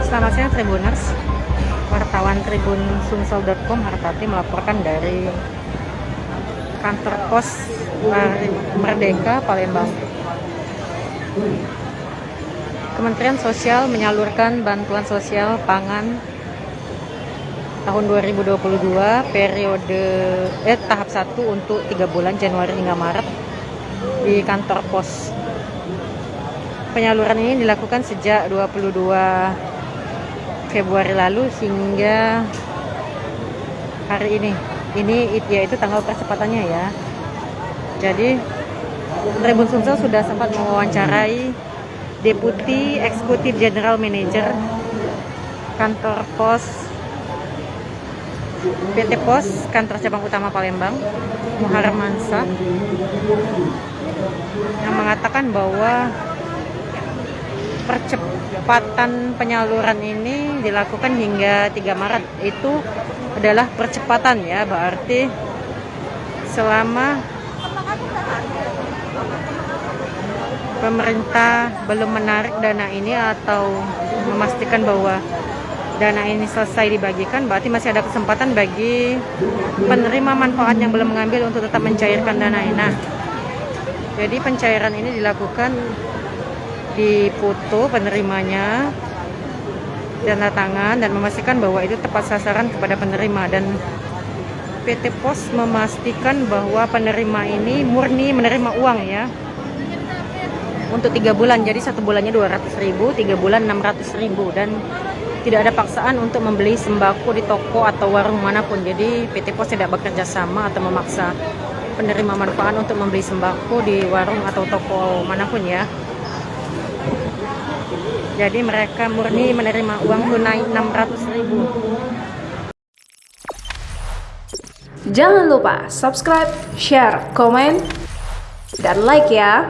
Selamat siang Tribuners, wartawan Tribun Sumsel.com Hartati melaporkan dari kantor pos Merdeka Palembang. Kementerian Sosial menyalurkan bantuan sosial pangan tahun 2022 periode tahap 1 untuk 3 bulan Januari hingga Maret di kantor pos. Penyaluran ini dilakukan sejak 22 Februari lalu hingga hari ini. Ini yaitu tanggal percepatannya ya. Jadi Tribun Sumsel sudah sempat mewawancarai Deputi Eksekutif General Manager Kantor Pos PT Pos Kantor Cabang Utama Palembang, Muharrem Mansa, yang mengatakan bahwa percepatan penyaluran ini dilakukan hingga 3 Maret. Itu adalah percepatan ya, berarti selama pemerintah belum menarik dana ini atau memastikan bahwa dana ini selesai dibagikan, berarti masih ada kesempatan bagi penerima manfaat yang belum mengambil untuk tetap mencairkan dana ini. Nah, jadi pencairan ini dilakukan, dipoto penerimanya, tanda tangan, dan memastikan bahwa itu tepat sasaran kepada penerima. Dan PT Pos memastikan bahwa penerima ini murni menerima uang ya, untuk 3 bulan. Jadi 1 bulannya 200.000, 3 bulan 600.000, dan tidak ada paksaan untuk membeli sembako di toko atau warung manapun. Jadi PT Pos tidak bekerja sama atau memaksa penerima manfaat untuk membeli sembako di warung atau toko manapun ya. Jadi mereka murni menerima uang tunai 600.000. Jangan lupa subscribe, share, komen, dan like ya.